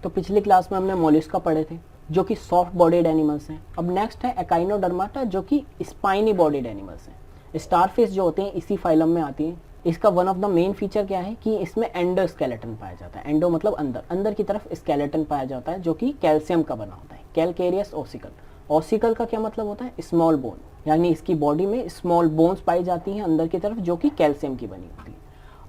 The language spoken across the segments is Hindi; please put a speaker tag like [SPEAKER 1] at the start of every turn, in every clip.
[SPEAKER 1] तो पिछली क्लास में हमने मोलस्का पढ़े थे जो कि सॉफ्ट बॉडीड एनिमल्स हैं। अब नेक्स्ट है एकाइनोडर्माटा जो कि स्पाइनी बॉडीड एनिमल्स हैं। स्टारफिश जो होते हैं इसी फाइलम में आती हैं। इसका one of the main feature क्या है कि इसमें एंडोस्केलेटन पाया जाता है। एंडो मतलब अंदर, अंदर की तरफ स्केलेटन पाया जाता है जो कि कैल्शियम का बना होता है। कैलकेरियस ओसिकल, ओसिकल का क्या मतलब होता है? स्मॉल बोन, यानी इसकी बॉडी में स्मॉल बोन्स पाई जाती हैं अंदर की तरफ जो कि कैल्शियम की बनी होती है।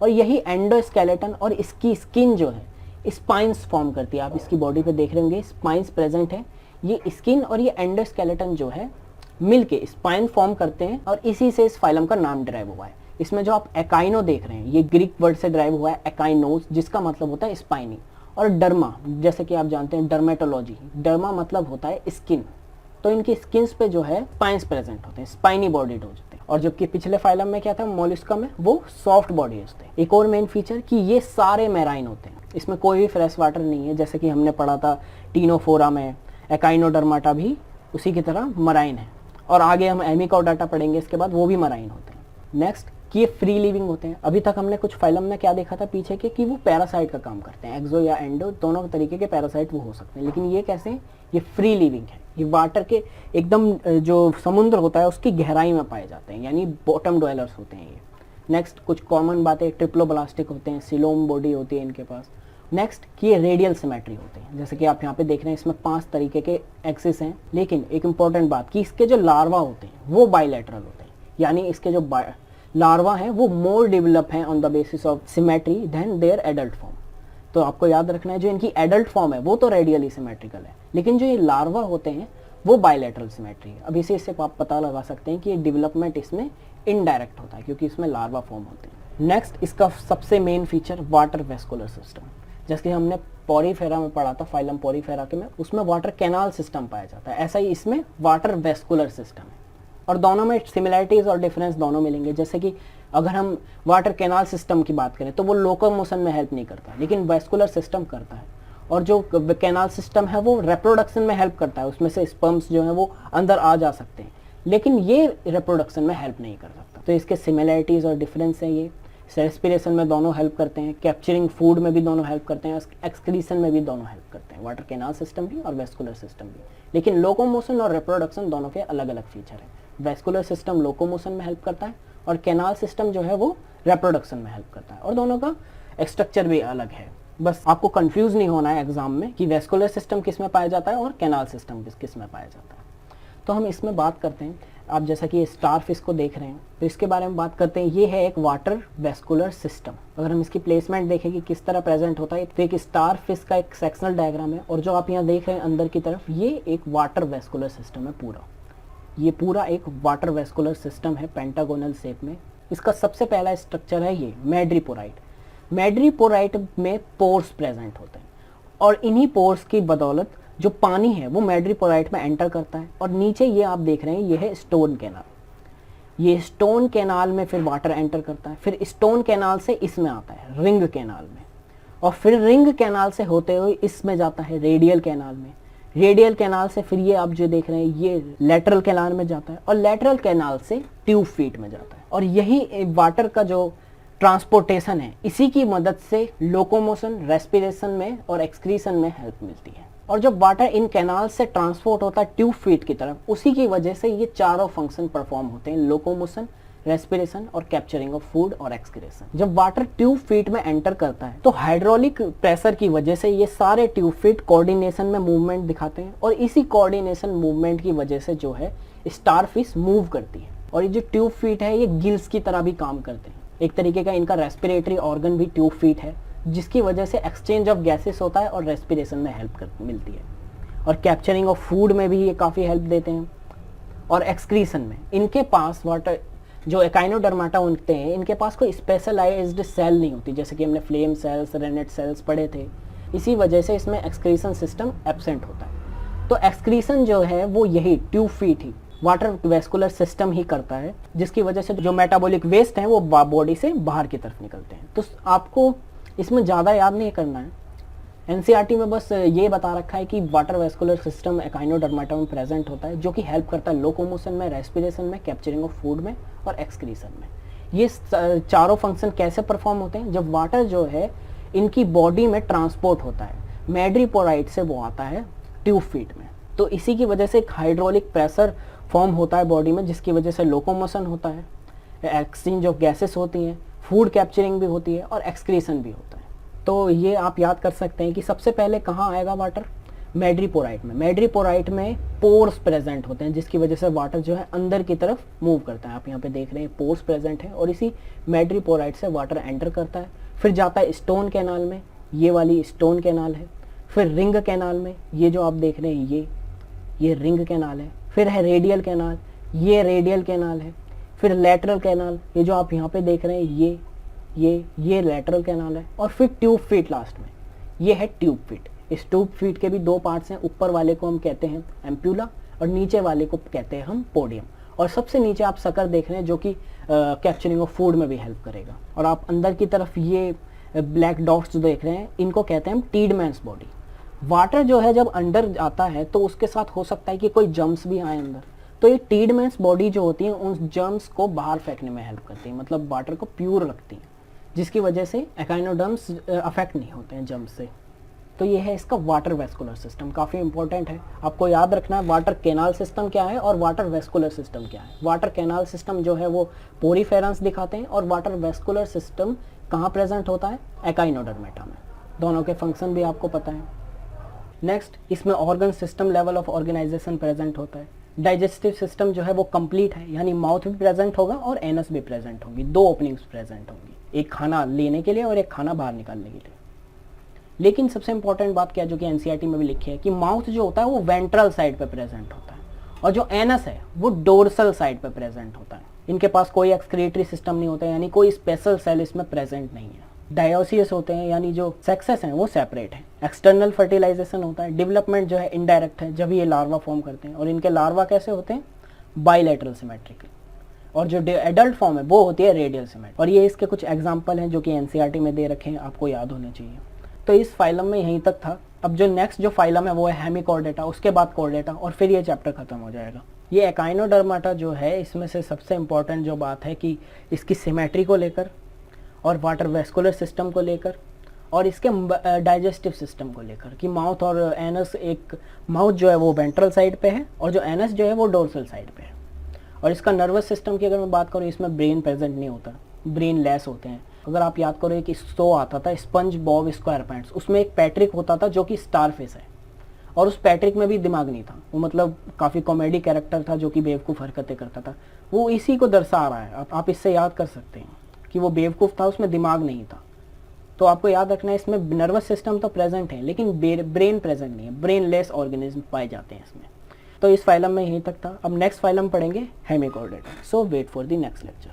[SPEAKER 1] और यही एंडोस्केलेटन और इसकी स्किन जो है स्पाइंस फॉर्म करती है। आप इसकी बॉडी पे देख रहे होंगे स्पाइंस प्रेजेंट है। ये स्किन और ये एंडोस्केलेटन जो है मिलके स्पाइन फॉर्म करते हैं और इसी से इस फाइलम का नाम ड्राइव हुआ है। इसमें जो आप एकाइनो देख रहे हैं ये ग्रीक वर्ड से ड्राइव हुआ है एकाइनोस, जिसका मतलब होता है स्पाइनी। और डर्मा, जैसे कि आप जानते हैं डर्मेटोलॉजी, डर्मा मतलब होता है स्किन। तो इनकी स्किन्स पे जो है स्पाइंस प्रेजेंट होते हैं, स्पाइनी बॉडीड हो जाते हैं। और जबकि पिछले फाइलम में क्या था मोलस्का में, वो सॉफ्ट बॉडी होते। एक और मेन फीचर कि ये सारे मैराइन होते हैं, इसमें कोई भी फ्रेश वाटर नहीं है। जैसे कि हमने पढ़ा था टीनोफोरा में, एकाइनोडर्माटा भी उसी की तरह मराइन है। और आगे हम एमिकोडाटा पढ़ेंगे इसके बाद, वो भी मराइन होते हैं। नेक्स्ट कि ये फ्री लिविंग होते हैं। अभी तक हमने कुछ फाइलम में क्या देखा था पीछे के कि वो पैरासाइट का काम करते हैं। एक्सो या एंडो दोनों तरीके के पैरासाइट वो हो सकते हैं, लेकिन ये कैसे हैं? ये फ्री लिविंग है। ये वाटर के एकदम जो समुद्र होता है उसकी गहराई में पाए जाते हैं, यानी बॉटम डवेलर्स होते हैं ये। नेक्स्ट कुछ कॉमन बातें, ट्रिप्लोब्लास्टिक होते हैं, सिलोम बॉडी होती है इनके पास। नेक्स्ट कि ये रेडियल सिमेट्री होते हैं, जैसे कि आप यहाँ पे देख रहे हैं इसमें 5 तरीके के एक्सिस हैं। लेकिन एक इंपॉर्टेंट बात कि इसके जो लार्वा होते हैं वो बाइलेटरल होते हैं, यानी इसके जो लार्वा हैं वो मोर डेवलप हैं on the basis of symmetry then their adult form. तो आपको याद रखना है जो इनकी एडल्ट फॉर्म है वो तो रेडियली सिमेट्रिकल है, लेकिन जो ये लार्वा होते हैं वो बाइलेटरल सिमेट्री है। अब इसे आप पता लगा सकते हैं कि ये डेवलपमेंट इसमें इनडायरेक्ट होता है क्योंकि इसमें लार्वा फॉर्म होते हैं। नेक्स्ट इसका सबसे main feature water vascular system. जैसे कि हमने पॉरीफेरा में पढ़ा था, फाइलम पॉरीफेरा के में, उसमें वाटर कैनाल सिस्टम पाया जाता है। ऐसा ही इसमें वाटर वेस्कुलर सिस्टम है। और दोनों में सिमिलैरिटीज और डिफरेंस दोनों मिलेंगे। जैसे कि अगर हम वाटर कैनाल सिस्टम की बात करें तो वो लोकोमोशन में हेल्प नहीं करता, लेकिन वेस्कुलर सिस्टम करता है। और जो कैनाल सिस्टम है वो रिप्रोडक्शन में हेल्प करता है, उसमें से स्पर्म्स जो है वो अंदर आ जा सकते हैं, लेकिन ये रिप्रोडक्शन में हेल्प नहीं कर सकता। तो इसके सिमिलैरिटीज और डिफरेंस हैं। ये रेस्पिरेशन में दोनों हेल्प करते हैं, कैप्चरिंग फूड में भी दोनों हेल्प करते हैं, एक्सक्रीशन में भी दोनों हेल्प करते हैं, वाटर कैनाल सिस्टम भी और वेस्कुलर सिस्टम भी। लेकिन लोकोमोशन और रिप्रोडक्शन दोनों के अलग अलग फीचर हैं। वेस्कुलर सिस्टम लोकोमोशन में हेल्प करता है और कैनाल सिस्टम जो है वो रिप्रोडक्शन में हेल्प करता है, और दोनों का स्ट्रक्चर भी अलग है। बस आपको कंफ्यूज नहीं होना है एग्जाम में कि वेस्कुलर सिस्टम किस में पाया जाता है और कैनाल सिस्टम किस में पाया जाता है। तो हम इसमें बात करते हैं। आप जैसा कि स्टार फिश को देख रहे हैं तो इसके बारे में बात करते हैं। ये है एक वाटर वेस्कुलर सिस्टम। अगर हम इसकी प्लेसमेंट देखें कि किस तरह प्रेजेंट होता है, तो एक स्टार फिश का एक सेक्शनल डायग्राम है, और जो आप यहाँ देख रहे हैं अंदर की तरफ ये एक वाटर वेस्कुलर सिस्टम है पूरा। ये पूरा एक वाटर वेस्कुलर सिस्टम है पेंटागोनल शेप में। इसका सबसे पहला स्ट्रक्चर है ये मैड्रीपोराइट। मैड्रीपोराइट में पोर्स प्रेजेंट होते हैं, और इन्हीं पोर्स की बदौलत जो पानी है वो मैड्रीपोराइट में एंटर करता है। और नीचे ये आप देख रहे हैं ये है स्टोन कैनाल। ये स्टोन कैनाल में फिर वाटर एंटर करता है, फिर स्टोन कैनाल से इसमें आता है रिंग कैनाल में, और फिर रिंग कैनाल से होते हुए इसमें जाता है रेडियल कैनाल में। रेडियल कैनाल से फिर ये आप जो देख रहे हैं ये लेटरल कैनाल में जाता है, और लेटरल कैनाल से ट्यूब फीट में जाता है। और यही वाटर का जो ट्रांसपोर्टेशन है इसी की मदद से लोकोमोशन, रेस्पिरेशन में और एक्सक्रीशन में हेल्प मिलती है। और जब वाटर इन कैनाल से ट्रांसपोर्ट होता है ट्यूब फीट की तरफ, उसी की वजह से ये चारों फंक्शन परफॉर्म होते हैं, लोकोमोशन, रेस्पिरेशन और कैप्चरिंग ऑफ फूड और एक्सक्रीशन। जब वाटर ट्यूब फीट में एंटर करता है तो हाइड्रोलिक प्रेशर की वजह से ये सारे ट्यूब फीट कोऑर्डिनेशन में मूवमेंट दिखाते हैं, और इसी कोऑर्डिनेशन मूवमेंट की वजह से जो है स्टारफिश मूव करती है। और ये जो ट्यूब फीट है ये गिल्स की तरह भी काम करते हैं। एक तरीके का इनका रेस्पिरेटरी ऑर्गन भी ट्यूब फीट है, जिसकी वजह से एक्सचेंज ऑफ गैसेस होता है और रेस्पिरेशन में हेल्प मिलती है। और कैप्चरिंग ऑफ फूड में भी ये काफ़ी हेल्प देते हैं, और एक्सक्रीशन में इनके पास वाटर जो एकाइनोडर्माटा होते हैं इनके पास कोई स्पेशलाइज्ड सेल नहीं होती, जैसे कि हमने फ्लेम सेल्स, रेनेट सेल्स पढ़े थे। इसी वजह से इसमें एक्सक्रीशन सिस्टम एब्सेंट होता है। तो एक्सक्रीशन जो है वो यही ट्यूब फीट ही वाटर वेस्कुलर सिस्टम ही करता है, जिसकी वजह से जो मेटाबॉलिक वेस्ट हैं वो बॉडी से बाहर की तरफ निकलते हैं। तो आपको इसमें ज़्यादा याद नहीं करना है, एनसीईआरटी में बस ये बता रखा है कि वाटर वेस्कुलर सिस्टम एकाइनोडर्माटा में प्रेजेंट होता है, जो कि हेल्प करता है लोकोमोशन में, रेस्पिरेशन में, कैप्चरिंग ऑफ फूड में और एक्सक्रीशन में। ये चारों फंक्शन कैसे परफॉर्म होते हैं? जब वाटर जो है इनकी बॉडी में ट्रांसपोर्ट होता है मैड्रीपोराइट से वो आता है ट्यूब फीट में। तो इसी की वजह से एक हाइड्रोलिक प्रेशर फॉर्म होता है बॉडी में, जिसकी वजह से लोकोमोशन होता है, एक्सचेंज ऑफ गैसेस होती हैं, फूड कैप्चरिंग भी होती है और एक्सक्रीशन भी होता है। तो ये आप याद कर सकते हैं कि सबसे पहले कहाँ आएगा वाटर, मैड्रीपोराइट में। मैड्रीपोराइट में पोर्स प्रेजेंट होते हैं, जिसकी वजह से वाटर जो है अंदर की तरफ मूव करता है। आप यहाँ पे देख रहे हैं पोर्स प्रेजेंट है और इसी मैड्रीपोराइट से वाटर एंटर करता है, फिर जाता है स्टोन कैनाल में, ये वाली स्टोन कैनाल है, फिर रिंग कैनाल में, ये जो आप देख रहे हैं ये रिंग कैनाल है, फिर है रेडियल कैनाल, ये रेडियल कैनाल है, फिर लेटरल कैनाल, ये जो आप यहाँ पे देख रहे हैं ये लेटरल कैनाल है, और फिर ट्यूब फीट लास्ट में, ये है ट्यूब फीट। इस ट्यूब फीट के भी दो पार्ट्स हैं, ऊपर वाले को हम कहते हैं एम्प्यूला और नीचे वाले को कहते हैं हम पोडियम। और सबसे नीचे आप सकर देख रहे हैं जो कि कैप्चरिंग ऑफ फूड में भी हेल्प करेगा। और आप अंदर की तरफ ये ब्लैक डॉट्स जो देख रहे हैं, इनको कहते हैं हम टीडमैन्स बॉडी। वाटर जो है जब अंदर आता है तो उसके साथ हो सकता है कि कोई जर्म्स भी आए अंदर, तो ये टीडमैन्स बॉडी जो होती है उन जर्म्स को बाहर फेंकने में हेल्प करती है, मतलब वाटर को प्योर रखती है, जिसकी वजह से एकाइनोडर्म्स अफेक्ट नहीं होते हैं जर्म्स से। तो ये है इसका वाटर वेस्कुलर सिस्टम, काफ़ी इंपॉर्टेंट है, आपको याद रखना है वाटर कैनाल सिस्टम क्या है और वाटर वेस्कुलर सिस्टम क्या है। वाटर कैनाल सिस्टम जो है वो पोरीफेरेंस दिखाते हैं और वाटर वेस्कुलर सिस्टम कहाँ प्रेजेंट होता है, एकाइनोडर्मेटा में। दोनों के फंक्शन भी आपको पता है। नेक्स्ट, इसमें organ system level of organisation present होता है। डाइजेस्टिव सिस्टम जो है वो कंप्लीट है, यानी माउथ भी प्रेजेंट होगा और एनस भी प्रेजेंट होंगी, दो ओपनिंग्स प्रेजेंट होंगी, एक खाना लेने के लिए और एक खाना बाहर निकालने के लिए। लेकिन सबसे इंपॉर्टेंट बात क्या है जो कि एनसीईआरटी में भी लिखी है कि माउथ जो होता है वो वेंट्रल साइड पे प्रेजेंट होता है और जो एनस है वो डोर्सल साइड पे प्रेजेंट होता है। इनके पास कोई एक्सक्रीटरी सिस्टम नहीं होता है, यानी कोई स्पेशल सेल इसमें प्रेजेंट नहीं है। डायोसियस होते हैं, यानी जो सेक्सेस हैं वो सेपरेट हैं। एक्सटर्नल फर्टिलाइजेशन होता है। डेवलपमेंट जो है इनडायरेक्ट है, जब ये लार्वा फॉर्म करते हैं, और इनके लार्वा कैसे होते हैं, बाइलेटरल सिमेट्रिकल। और जो एडल्ट फॉर्म है वो होती है रेडियल सिमेट्रिक। और ये इसके कुछ एग्जाम्पल हैं जो कि एनसीईआरटी में दे रखे हैं, आपको याद होने चाहिए। तो इस फाइलम में यहीं तक था। अब जो नेक्स्ट जो फाइलम है वो है हेमिकॉर्डेटा, उसके बाद कॉर्डेटा, और फिर ये चैप्टर खत्म हो जाएगा। ये एकाइनोडर्माटा जो है इसमें से सबसे इंपॉर्टेंट जो बात है कि इसकी सिमेट्री को लेकर और वाटर वेस्कुलर सिस्टम को लेकर और इसके डाइजेस्टिव सिस्टम को लेकर कि माउथ और एनस, एक माउथ जो है वो वेंट्रल साइड पे है और जो एनस जो है वो डोर्सल साइड पे है। और इसका नर्वस सिस्टम की अगर मैं बात करूँ, इसमें ब्रेन प्रेजेंट नहीं होता, ब्रेन लेस होते हैं। अगर आप याद करो एक शो आता था स्पंज बॉब स्क्वायरपैंट्स, उसमें एक पैट्रिक होता था जो कि स्टारफिश है, और उस पैट्रिक में भी दिमाग नहीं था, वो मतलब काफ़ी कॉमेडी कैरेक्टर था जो कि बेवकूफ़ हरकतें करता था। वो इसी को दर्शा रहा है, आप इससे याद कर सकते हैं कि वो बेवकूफ़ था, उसमें दिमाग नहीं था। तो आपको याद रखना है इसमें नर्वस सिस्टम तो प्रेजेंट है लेकिन ब्रेन प्रेजेंट नहीं है, ब्रेन लेस ऑर्गेनिज्म पाए जाते हैं इसमें। तो इस फाइलम में यहीं तक था। अब नेक्स्ट फाइलम पढ़ेंगे Hemichordata. So wait for the next lecture.